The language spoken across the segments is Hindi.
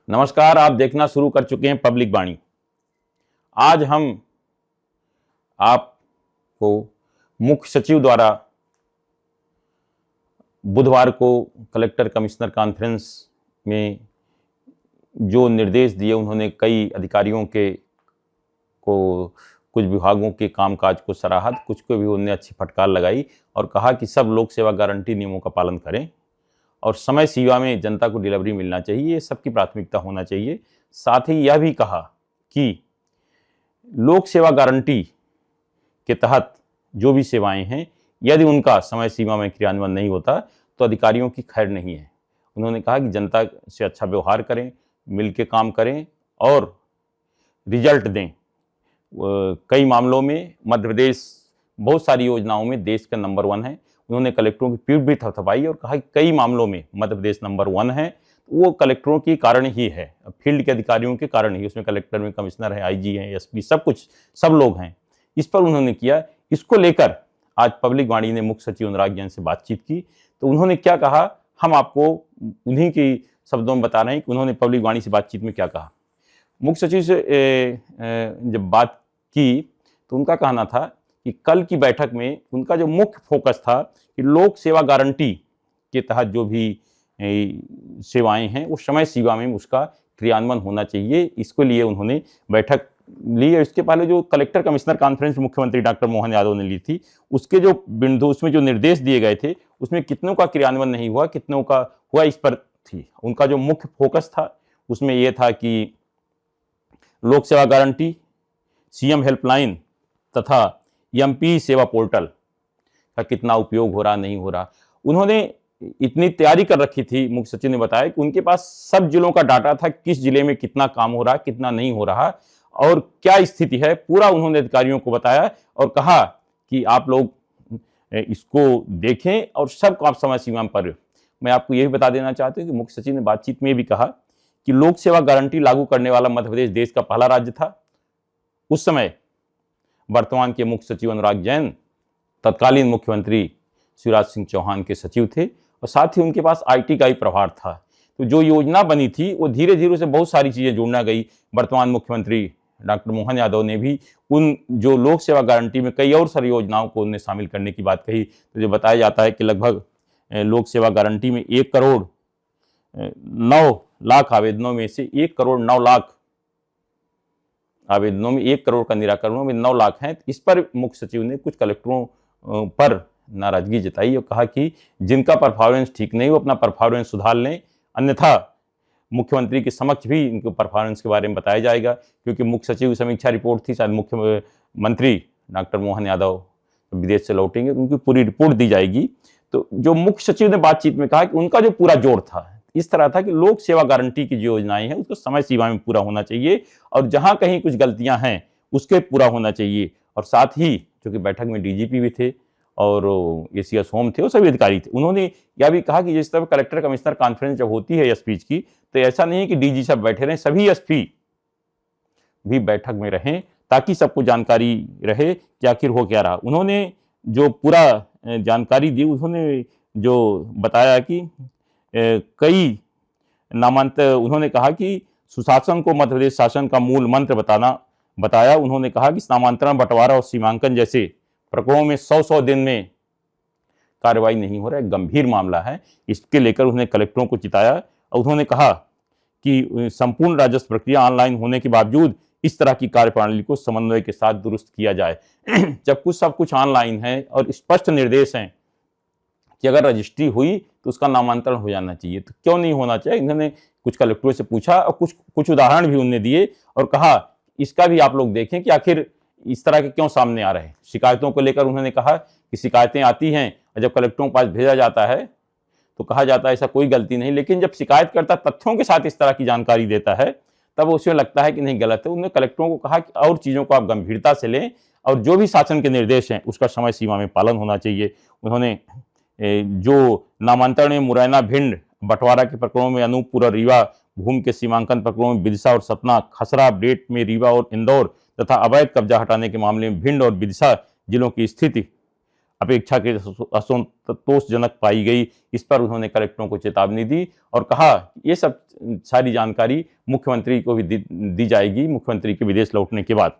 नमस्कार, आप देखना शुरू कर चुके हैं पब्लिक वाणी। आज हम आपको मुख्य सचिव द्वारा बुधवार को कलेक्टर कमिश्नर कॉन्फ्रेंस में जो निर्देश दिए, उन्होंने कई अधिकारियों के को कुछ विभागों के कामकाज को सराहा, कुछ को भी उन्होंने अच्छी फटकार लगाई और कहा कि सब लोक सेवा गारंटी नियमों का पालन करें और समय सीमा में जनता को डिलीवरी मिलना चाहिए, ये सबकी प्राथमिकता होना चाहिए। साथ ही यह भी कहा कि लोक सेवा गारंटी के तहत जो भी सेवाएं हैं, यदि उनका समय सीमा में क्रियान्वयन नहीं होता तो अधिकारियों की खैर नहीं है। उन्होंने कहा कि जनता से अच्छा व्यवहार करें, मिल के काम करें और रिजल्ट दें। कई मामलों में मध्य प्रदेश बहुत सारी योजनाओं में देश का नंबर 1 है। उन्होंने कलेक्टरों की पीठ भी थपथपाई और कहा कि कई मामलों में मध्य प्रदेश नंबर 1 है, वो कलेक्टरों के कारण ही है, फील्ड के अधिकारियों के कारण ही। उसमें कलेक्टर में कमिश्नर है, आईजी हैं, एसपी, सब लोग हैं। इस पर उन्होंने किया। इसको लेकर आज पब्लिक वाणी ने मुख्य सचिव अनुराग जैन से बातचीत की, तो उन्होंने क्या कहा हम आपको उन्हीं के शब्दों में बता रहे हैं कि उन्होंने पब्लिक वाणी से बातचीत में क्या कहा। मुख्य सचिव से जब बात की तो उनका कहना था कि कल की बैठक में उनका जो मुख्य फोकस था कि लोक सेवा गारंटी के तहत जो भी सेवाएं हैं वो समय सीमा में उसका क्रियान्वयन होना चाहिए। इसके लिए उन्होंने बैठक ली है। इसके पहले जो कलेक्टर कमिश्नर कॉन्फ्रेंस मुख्यमंत्री डॉक्टर मोहन यादव ने ली थी, उसके जो बिंदु, उसमें जो निर्देश दिए गए थे, उसमें कितनों का क्रियान्वयन नहीं हुआ, कितनों का हुआ, इस पर थी। उनका जो मुख्य फोकस था उसमें यह था कि लोक सेवा गारंटी, सीएम हेल्पलाइन तथा एमपी सेवा पोर्टल का कितना उपयोग हो रहा, नहीं हो रहा। उन्होंने इतनी तैयारी कर रखी थी, मुख्य सचिव ने बताया कि उनके पास सब जिलों का डाटा था, किस जिले में कितना काम हो रहा, कितना नहीं हो रहा और क्या स्थिति है, पूरा उन्होंने अधिकारियों को बताया और कहा कि आप लोग इसको देखें और सबको आप समय सीमा पर। मैं आपको यह भी बता देना चाहता हूं कि मुख्य सचिव ने बातचीत में भी कहा कि लोक सेवा गारंटी लागू करने वाला मध्य प्रदेश देश का पहला राज्य था। उस समय वर्तमान के मुख्य सचिव अनुराग जैन तत्कालीन मुख्यमंत्री शिवराज सिंह चौहान के सचिव थे और साथ ही उनके पास आईटी का ही प्रभार था। तो जो योजना बनी थी वो धीरे धीरे से बहुत सारी चीजें जोड़ना गई। वर्तमान मुख्यमंत्री डॉक्टर मोहन यादव ने भी उन जो लोक सेवा गारंटी में कई और सारी योजनाओं को उन्हें शामिल करने की बात कही। तो जो बताया जाता है कि लगभग लोक सेवा गारंटी में 1 करोड़ 9 लाख आवेदनों में से 1 करोड़ 9 लाख आवेदनों में 1 करोड़ का निराकरणों में 9 लाख हैं। इस पर मुख्य सचिव ने कुछ कलेक्टरों पर नाराजगी जताई और कहा कि जिनका परफॉर्मेंस ठीक नहीं वो अपना परफॉर्मेंस सुधार लें, अन्यथा मुख्यमंत्री के समक्ष भी इनके परफॉर्मेंस के बारे में बताया जाएगा। क्योंकि मुख्य सचिव की समीक्षा रिपोर्ट थी, शायद मुख्यमंत्री डॉक्टर मोहन यादव विदेश से लौटेंगे तो उनकी पूरी रिपोर्ट दी जाएगी। तो जो मुख्य सचिव ने बातचीत में कहा कि उनका जो पूरा जोर था इस तरह था कि लोक सेवा गारंटी की जो योजनाएं हैं उसको समय सीमा में पूरा होना चाहिए और जहां कहीं कुछ गलतियां हैं उसके पूरा होना चाहिए। और साथ ही क्योंकि बैठक में डीजीपी भी थे और एसीएस होम थे, वो सभी अधिकारी थे। उन्होंने यह भी कहा कि जिस तरह कलेक्टर कमिश्नर कॉन्फ्रेंस जब होती है एसपी की, तो ऐसा नहीं है कि डीजी सब बैठे रहें, सभी एसपी भी बैठक में रहें ताकि सबको जानकारी रहे कि आखिर हो क्या रहा। उन्होंने जो पूरा जानकारी दी, उन्होंने जो बताया कि कई नामांतर, उन्होंने कहा कि सुशासन को मध्य प्रदेश शासन का मूल मंत्र बताया। उन्होंने कहा कि नामांतरण, बंटवारा और सीमांकन जैसे प्रकरणों में 100 दिन में कार्रवाई नहीं हो रहा है, गंभीर मामला है। इसके लेकर उन्होंने कलेक्टरों को चिताया और उन्होंने कहा कि संपूर्ण राजस्व प्रक्रिया ऑनलाइन होने के बावजूद इस तरह की कार्यप्रणाली को समन्वय के साथ दुरुस्त किया जाए। जब सब कुछ ऑनलाइन है और स्पष्ट निर्देश हैं कि अगर रजिस्ट्री हुई तो उसका नामांतरण हो जाना चाहिए, तो क्यों नहीं होना चाहिए। इन्होंने कुछ कलेक्टरों से पूछा और कुछ उदाहरण भी उन्होंने दिए और कहा इसका भी आप लोग देखें कि आखिर इस तरह के क्यों सामने आ रहे हैं। शिकायतों को लेकर उन्होंने कहा कि शिकायतें आती हैं और जब कलेक्टरों के पास भेजा जाता है तो कहा जाता है ऐसा कोई गलती नहीं, लेकिन जब शिकायतकर्ता तथ्यों के साथ इस तरह की जानकारी देता है तब उसमें लगता है कि नहीं, गलत है। उन्होंने कलेक्टरों को कहा कि और चीज़ों को आप गंभीरता से लें और जो भी शासन के निर्देश हैं उसका समय सीमा में पालन होना चाहिए। उन्होंने जो नामांतरण में मुरैना, भिंड, बंटवारा के प्रकरणों में अनूपपुर और रीवा, भूमि के सीमांकन प्रकरणों में विदिशा और सतना, खसरा अपडेट में रीवा और इंदौर तथा अवैध कब्जा हटाने के मामले में भिंड और विदिशा जिलों की स्थिति अपेक्षा के असंतोषजनक पाई गई। इस पर उन्होंने कलेक्टरों को चेतावनी दी और कहा ये सब सारी जानकारी मुख्यमंत्री को भी दी जाएगी मुख्यमंत्री के विदेश लौटने के बाद।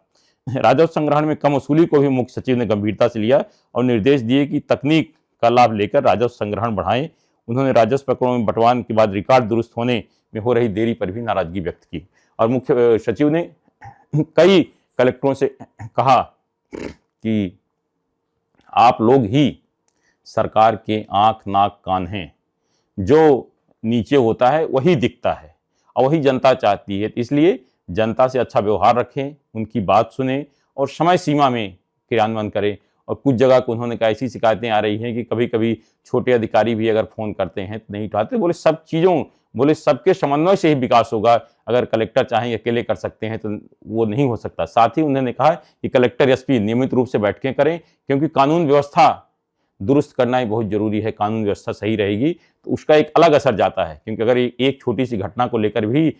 राजस्व संग्रहण में कम वसूली को भी मुख्य सचिव ने गंभीरता से लिया और निर्देश दिए कि तकनीक का लाभ लेकर राजस्व संग्रहण बढ़ाएं। उन्होंने राजस्व प्रकरणों में बंटवारे के बाद रिकॉर्ड दुरुस्त होने में हो रही देरी पर भी नाराजगी व्यक्त की और मुख्य सचिव ने कई कलेक्टरों से कहा कि आप लोग ही सरकार के आंख नाक कान हैं, जो नीचे होता है वही दिखता है और वही जनता चाहती है। इसलिए जनता से अच्छा व्यवहार रखें, उनकी बात सुने और समय सीमा में क्रियान्वयन करें। और कुछ जगह को उन्होंने कहा ऐसी शिकायतें आ रही हैं कि कभी कभी छोटे अधिकारी भी अगर फ़ोन करते हैं तो नहीं उठाते। बोले सबके समन्वय से ही विकास होगा। अगर कलेक्टर चाहें अकेले कर सकते हैं तो वो नहीं हो सकता। साथ ही उन्होंने कहा कि कलेक्टर एसपी नियमित रूप से बैठकें करें, क्योंकि कानून व्यवस्था दुरुस्त करना ही बहुत जरूरी है। कानून व्यवस्था सही रहेगी तो उसका एक अलग असर जाता है, क्योंकि अगर एक छोटी सी घटना को लेकर भी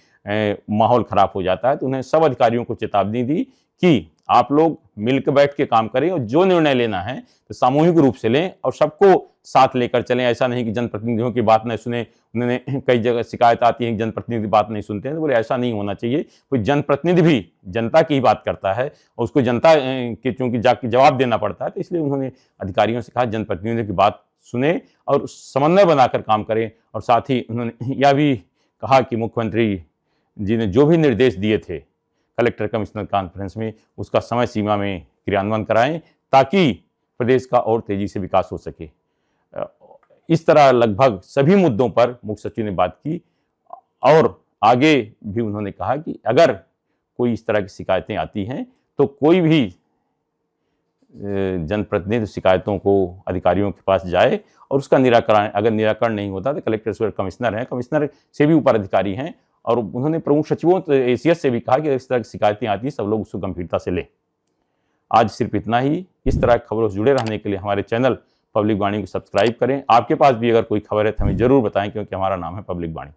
माहौल खराब हो जाता है। तो उन्हें सब अधिकारियों को चेतावनी दी कि आप लोग मिलकर बैठ के काम करें और जो निर्णय लेना है तो सामूहिक रूप से लें और सबको साथ लेकर चलें। ऐसा नहीं कि जनप्रतिनिधियों की बात नहीं सुने। उन्होंने कई जगह शिकायत आती है कि जनप्रतिनिधि बात नहीं सुनते हैं, तो बोले ऐसा नहीं होना चाहिए। कोई जनप्रतिनिधि भी जनता की ही बात करता है और उसको जनता के चूंकि जाके जवाब देना पड़ता है, तो इसलिए उन्होंने अधिकारियों से कहा जनप्रतिनिधियों की बात सुने और समन्वय बनाकर काम करें। और साथ ही उन्होंने यह भी कहा कि मुख्यमंत्री जी ने जो भी निर्देश दिए थे कलेक्टर कमिश्नर कॉन्फ्रेंस में, उसका समय सीमा में क्रियान्वयन कराएं ताकि प्रदेश का और तेजी से विकास हो सके। इस तरह लगभग सभी मुद्दों पर मुख्य सचिव ने बात की और आगे भी उन्होंने कहा कि अगर कोई इस तरह की शिकायतें आती हैं तो कोई भी जनप्रतिनिधि शिकायतों को अधिकारियों के पास जाए और उसका निराकरण, अगर निराकरण नहीं होता तो कलेक्टर कमिश्नर हैं, कमिश्नर से भी ऊपर अधिकारी हैं। और उन्होंने प्रमुख सचिवों एसीएस से भी कहा कि इस तरह की शिकायतें आती हैं सब लोग उसको गंभीरता से लें। आज सिर्फ इतना ही। इस तरह की खबरों से जुड़े रहने के लिए हमारे चैनल पब्लिक वाणी को सब्सक्राइब करें। आपके पास भी अगर कोई खबर है तो हमें जरूर बताएं, क्योंकि हमारा नाम है पब्लिक वाणी।